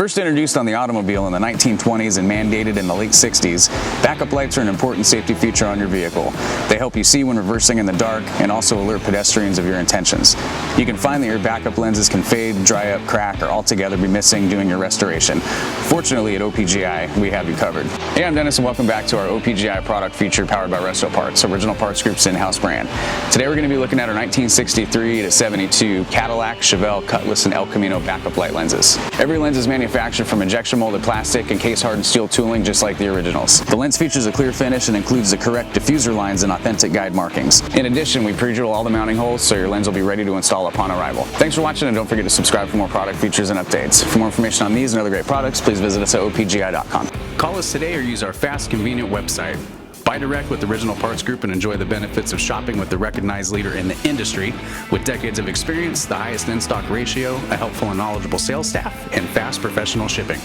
First introduced on the automobile in the 1920s and mandated in the late 60s, backup lights are an important safety feature on your vehicle. They help you see when reversing in the dark and also alert pedestrians of your intentions. You can find that your backup lenses can fade, dry up, crack, or altogether be missing doing your restoration. Fortunately, at OPGI, we have you covered. Hey, I'm Dennis and welcome back to our OPGI product feature powered by Resto Parts, Original Parts Group's in-house brand. Today we're going to be looking at our 1963 to 72 Cadillac, Chevelle, Cutlass, and El Camino backup light lenses. Every lens is manufactured from injection molded plastic and case hardened steel tooling just like the originals. The lens features a clear finish and includes the correct diffuser lines and authentic guide markings. In addition, we pre-drill all the mounting holes so your lens will be ready to install upon arrival. Thanks for watching and don't forget to subscribe for more product features and updates. For more information on these and other great products, please visit us at opgi.com. Call us today or use our fast, convenient website. Buy direct with Original Parts Group and enjoy the benefits of shopping with the recognized leader in the industry with decades of experience, the highest in-stock ratio, a helpful and knowledgeable sales staff, and fast professional shipping.